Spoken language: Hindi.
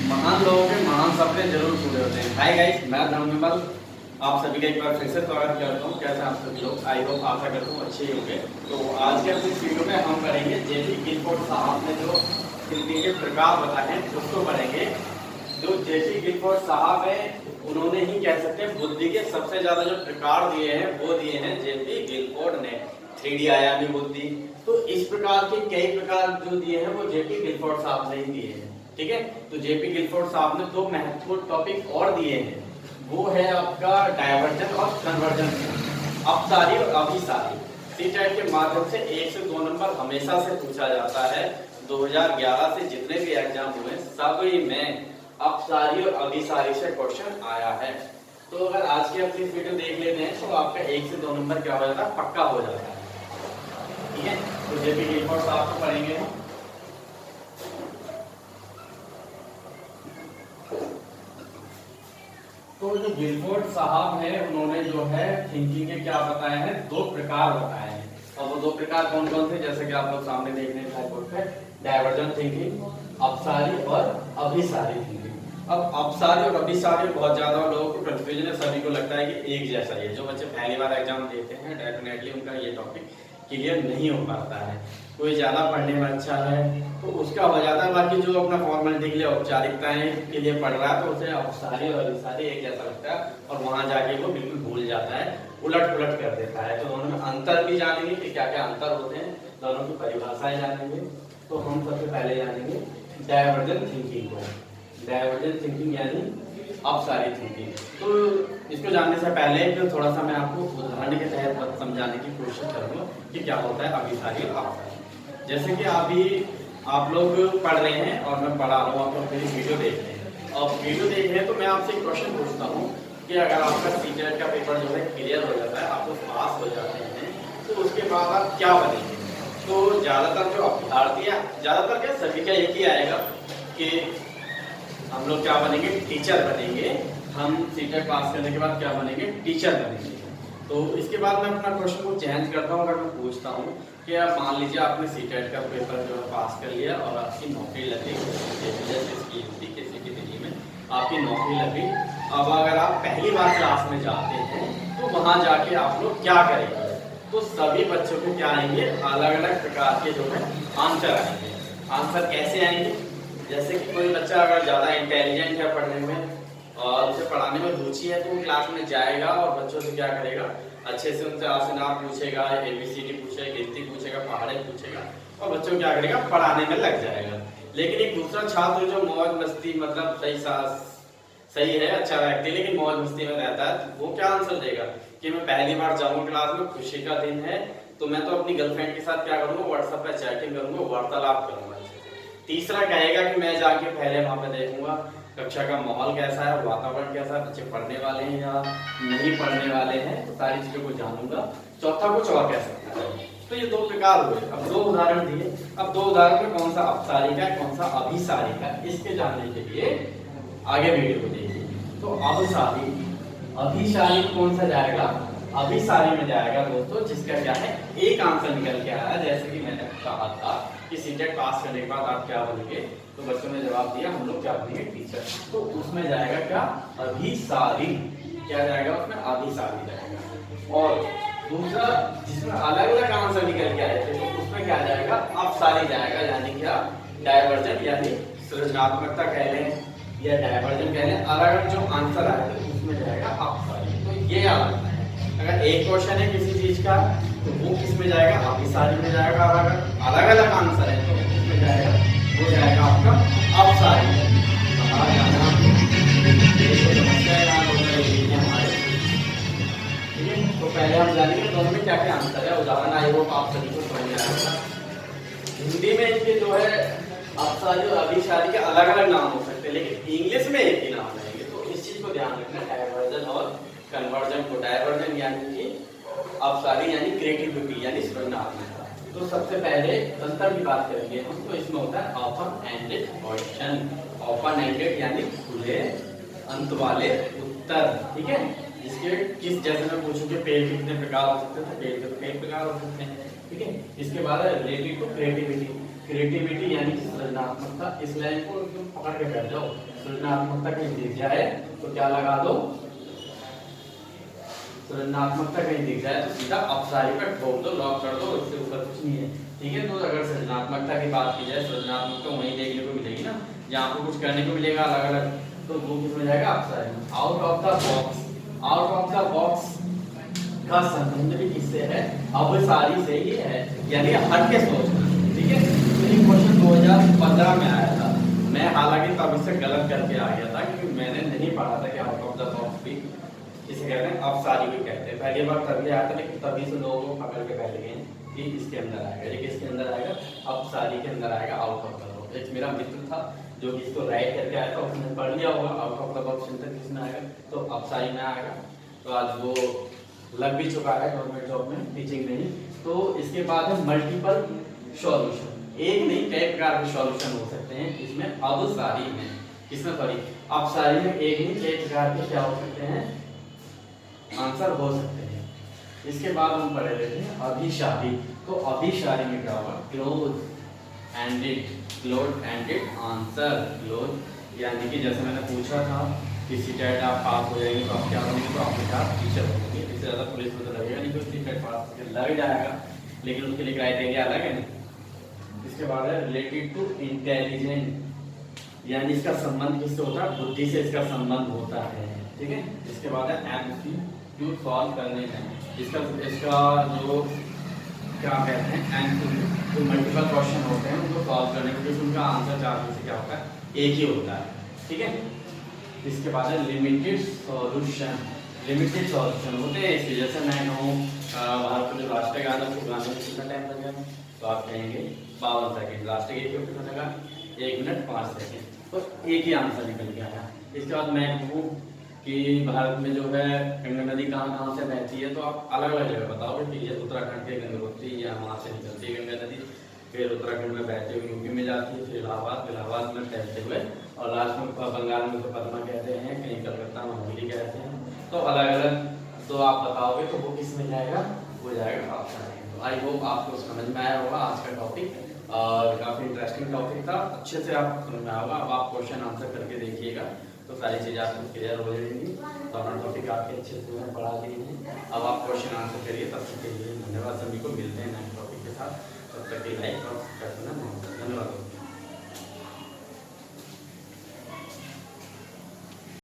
महान लोगों के महान सपने जरूर पूरे होते हैं। हाय गाइस, मैं धर्मविमल आप सभी का एक बार फिर से स्वागत करता हूँ। कैसे आप सभी लोग? आई होप आशा करता हूँ अच्छे ही होंगे। तो आज के अपनी वीडियो में हम करेंगे जेपी गिलफोर्ड साहब ने जो हिंदी के प्रकार बताए हैं उसको पढ़ेंगे। जो जेपी गिलफोर्ड साहब है उन्होंने ही कह सकते हैं बुद्धि के सबसे ज्यादा जो प्रकार दिए हैं वो दिए हैं जेपी गिलफोर्ड ने। 3D आयामी बुद्धि, तो इस प्रकार के कई प्रकार जो दिए हैं वो जेपी गिलफोर्ड साहब ने ही दिए हैं। ठीक है, तो जेपी गिलफोर्ड साहब ने दो महत्वपूर्ण टॉपिक और दिए हैं, वो है आपका डायवर्जन और कन्वर्जन, अपसारी और अभिसारी। सीटेट के माध्यम से 1 से 2 नंबर हमेशा से पूछा जाता है। 2011 से जितने भी एग्जाम हुए सभी में अपसारी और अभिसारी से क्वेश्चन आया है। तो अगर आज की अपनी वीडियो देख लेते हैं तो आपका 1 से 2 नंबर क्या हो जाता है, पक्का हो जाता है। ठीक है, तो जेपी गिलफोर्ड साहब को पढ़ेंगे हम। तो जो गिलफोर्ड साहब है उन्होंने जो है थिंकिंग के क्या बताए हैं, 2 प्रकार बताए हैं। और वो 2 प्रकार कौन कौन थे, जैसे कि आप लोग सामने देख रहे हैं बोर्ड पे, डायवर्जन थिंकिंग, अपसारी और अभिसारी थिंकिंग। अब अपसारी और अभिसारी बहुत ज्यादा लोगों को कंफ्यूजन है, सभी को लगता है कि एक जैसा ही है। जो बच्चे पहली बार एग्जाम देते हैं डेफिनेटली उनका ये टॉपिक क्लियर नहीं हो पाता है। कोई ज्यादा पढ़ने में अच्छा है तो उसका हो जाता है, बाकी जो अपना फॉर्मेलिटी के लिए औपचारिकताएं के लिए पढ़ रहा है तो उसे अपसारी और अभिसारी एक जैसा लगता है और वहां जाके वो बिल्कुल भूल जाता है, उलट पुलट कर देता है। तो दोनों में अंतर भी जानेंगे कि क्या क्या अंतर होते हैं, दोनों की परिभाषाएं जानेंगे। तो हम सबसे पहले जानेंगे डायवर्जन थिंकिंग को। डायवर्जन थिंकिंग यानी अपसारी थिंकिंग। तो इसको जानने से पहले तो थोड़ा सा मैं आपको उदाहरण के तहत समझाने की कोशिश करूंगा कि क्या होता है अभिसारी और अपसारी। जैसे कि अभी आप लोग पढ़ रहे हैं और मैं पढ़ा रहा हूँ, आप लोग मेरी वीडियो देख रहे हैं और वीडियो देख रहे हैं तो मैं आपसे एक क्वेश्चन पूछता हूँ कि अगर आपका सीटेट का पेपर जो है क्लियर हो जाता है, आप लोग पास हो जाते हैं, तो उसके बाद आप क्या बनेंगे? तो ज्यादातर जो अभ्यर्थी है, ज्यादातर क्या सभी का एक ही आएगा कि हम लोग क्या बनेंगे, टीचर बनेंगे। हम सीटेट पास करने के बाद क्या बनेंगे, टीचर बनेंगे। तो इसके बाद मैं अपना क्वेश्चन को चेंज करता हूँ। अगर मैं पूछता हूँ कि आप मान लीजिए आपने सीटेट का पेपर जो है पास कर लिया और आपकी नौकरी लगी, किसी की दिल्ली में आपकी नौकरी लगी। अब अगर आप पहली बार क्लास में जाते हैं तो वहां जाके आप लोग क्या करेंगे? तो सभी बच्चों को क्या आएंगे, अलग अलग प्रकार के जो है आंसर आएंगे। आंसर कैसे आएंगे? जैसे कि कोई बच्चा अगर ज्यादा इंटेलिजेंट है पढ़ने में और उसे पढ़ाने में रुचि है तो वो क्लास में जाएगा और बच्चों से क्या करेगा, अच्छे से उनसे आसनार पूछेगा, ABCD पूछेगा, गिनती पूछेगा, पहाड़े पूछेगा और बच्चों को क्या करेगा, पढ़ाने में लग जाएगा। लेकिन एक दूसरा छात्र जो मौज मस्ती मतलब सही है, अच्छा व्यक्ति लेकिन मौज मस्ती में रहता है, तो वो क्या आंसर देगा कि मैं पहली बार जाऊंगा क्लास में, खुशी का दिन है तो मैं तो अपनी गर्लफ्रेंड के साथ क्या करूंगा, व्हाट्सएप पे चैटिंग करूंगा, वार्तालाप करूंगा। तीसरा कहेगा कि मैं जाके पहले वहां पे देखूंगा कक्षा का माहौल कैसा है, वातावरण कैसा है, बच्चे पढ़ने वाले हैं या नहीं पढ़ने वाले हैं, तो सारी चीजों को जानूंगा। चौथा कुछ और कह सकता है। तो ये 2 प्रकार हुए। अब 2 उदाहरण दिए, अब 2 उदाहरण में कौन सा अपसारी का कौन सा अभिसारी का, इसके जानने के लिए आगे वीडियो को देखिए। तो अपसारी, अभिसारी कौन सा जाएगा, अभिसारी में जाएगा दोस्तों जिसका क्या है, एक आंसर निकल के आया। जैसे कि मैंने कहा था कि सीटेट पास करने के बाद आप क्या बनेंगे, तो बच्चों ने जवाब दिया हम लोग क्या बनेंगे, टीचर। तो उसमें जाएगा क्या, अभिसारी। क्या जाएगा उसमें, अभिसारी जाएगा। और दूसरा जिसमें अलग अलग आंसर निकल के आए थे तो उसमें क्या जाएगा, अपसारी जाएगा। यानी क्या, डायवर्जन यानी सृजनात्मकता कह लें या डायवर्जन कह लें, अलग अलग जो आंसर आए थे उसमें जाएगा अपसारी। तो ये याद रखना है, अगर एक क्वेश्चन है किसी चीज का तो वो किस में जाएगा, अभिसारी में जाएगा। अलग अलग आंसर है तो किसमें जाएगा, वो जाएगा आपका अपसारी। ठीक है, तो पहले हम जानेंगे दोनों में क्या क्या आंसर है। उदाहरण आई होप आप सभी को समझ में आएगा। हिंदी में इनके जो है अपसारी और अभिसारी के अलग अलग नाम हो सकते हैं लेकिन इंग्लिश में एक ही नाम रहेंगे। तो इस चीज को ध्यान रखना, डायवर्जन और कन्वर्जन को। डायवर्जन यानी कि अपसारी यानी क्रिएटिविटी यानी सृजनात्मकता। तो सबसे पहले अंतर की बात करेंगे हम, तो इसमें होता है open ended question. Open ended यानी खुले अंत वाले उत्तर। ठीक है, इसके किस, जैसे मैं पूछूं कि पेड़ के कितने प्रकार हो सकते हैं, तो पेड़ के तो कई प्रकार हो सकते हैं। ठीक है, इसके बाद रिलेटेड टू क्रिएटिविटी। क्रिएटिविटी यानी कि सृजनात्मकता। इस लाइन को एकदम पकड़ के बैठ जाओ। सृजनात्मकता कहीं दिख जाए तो क्या लगा दो, सृजनात्मकता कहीं दिख जाए तो सीधा अपसारी पे ठोक दो, लॉक कर दो, उससे ऊपर कुछ नहीं है। ठीक है, तो अगर सृजनात्मकता की बात की जाए, सृजनात्मकता वहीं देखने को मिलेगी ना जहाँ आपको कुछ करने को मिलेगा अलग अलग, तो वो किस में जाएगा, अपसारी में। Out of the box, out of the box का संबंध भी किससे है, अपसारी से ही है, यानी हट के सोचना। ठीक है, तो ये क्वेश्चन 2015 में आया था। मैं हालांकि तब इससे गलत करके आ गया था क्योंकि मैंने नहीं पढ़ा था कि आउट ऑफ द बॉक्स भी इसे कहते हैं, अपसारी भी कहते हैं। पहली बार तभी आया था, लेकिन तभी से लोगों को पकड़ के बैठ गए हैं कि इसके अंदर आएगा, ये किसके अंदर आएगा, अपसारी के अंदर आएगा, आउट ऑफ द बॉक्स। एक मेरा मित्र था जो कि इसको राइट करके आया था, उसने पढ़ लिया होगा आउट ऑफ द बॉक्स किसमें आएगा, तो अपसारी में आएगा। तो आज वो लग भी चुका है गवर्नमेंट जॉब में, टीचिंग में ही। तो इसके बाद है मल्टीपल सॉल्यूशन, एक नहीं कई प्रकार के सॉल्यूशन हो सकते हैं इसमें, अपसारी में, किसमें, सॉरी अपसारी में एक नहीं कई प्रकार के क्या हो सकते हैं, आंसर हो सकते हैं। इसके बाद हम पढ़े लेते हैं अभिसारी। तो अभिसारी में क्या होगा, close ended, close ended answer, close यानी कि जैसे मैंने पूछा था कि सीटेट आप पास हो जाएंगे तो आप क्या बनेंगे, तो आपके साथ टीचर बनेंगे। इससे ज़्यादा पुलिस में तो लगेगा नहीं, क्योंकि सीटेट पास लग जाएगा, लेकिन उसके लिए क्राइटेरिया अलग है ना। इसके बाद है रिलेटेड टू इंटेलिजेंट, यानी इसका संबंध किससे होता है, बुद्धि से इसका संबंध होता है। ठीक है, इसके बाद है एमसीक्यू सॉल्व करने में, इसका जो क्या कहते हैं, एमसीक्यू जो मल्टीपल क्वेश्चन होते हैं उनको सॉल्व करने के लिए उनका आंसर चार से क्या होता है, एक ही होता है। ठीक है, इसके बाद है लिमिटेड सॉल्यूशन, लिमिटेड सॉल्यूशन होते हैं इसलिए, जैसे मैं कहूँ भारत का जो राष्ट्रीय गान है उसको गाने में कितना टाइम लगेगा, तो आप कहेंगे 52 सेकंड, राष्ट्रीय गीत को कितना लगा, 1 मिनट 5 सेकंड, तो एक ही आंसर निकल के आया। इसके बाद मैं कहूँ कि भारत में जो है गंगा नदी कहाँ से बहती है, तो आप अलग अलग जगह बताओगे, ठीक है, उत्तराखंड के गंगोत्री या वहाँ से निकलती है गंगा नदी, फिर उत्तराखंड में बहते हुए यूपी में जाती है, फिर इलाहाबाद में फैलते हुए, और लास्ट में बंगाल में तो पद्मा कहते हैं, कहीं कलकत्ता में हुगली कहते हैं, तो अलग अलग तो आप बताओगे तो वो किस में जाएगा, वो जाएगा ऑप्शन। तो आई होप आपको समझ में आया होगा आज का टॉपिक, और काफ़ी इंटरेस्टिंग टॉपिक था, अच्छे से आपको समझ में आया होगा। अब आप क्वेश्चन आंसर करके देखिएगा तो सारी चीज़ें आपको क्लियर हो जाएंगी। तो अपना टॉपिक आपके अच्छे से मैं पढ़ा दिए हैं, अब आप क्वेश्चन आंसर करिए। तब तक के लिए धन्यवाद, सभी को मिलते हैं नए टॉपिक के साथ, तब तक के लाइक और सब्सक्राइब करना, धन्यवाद।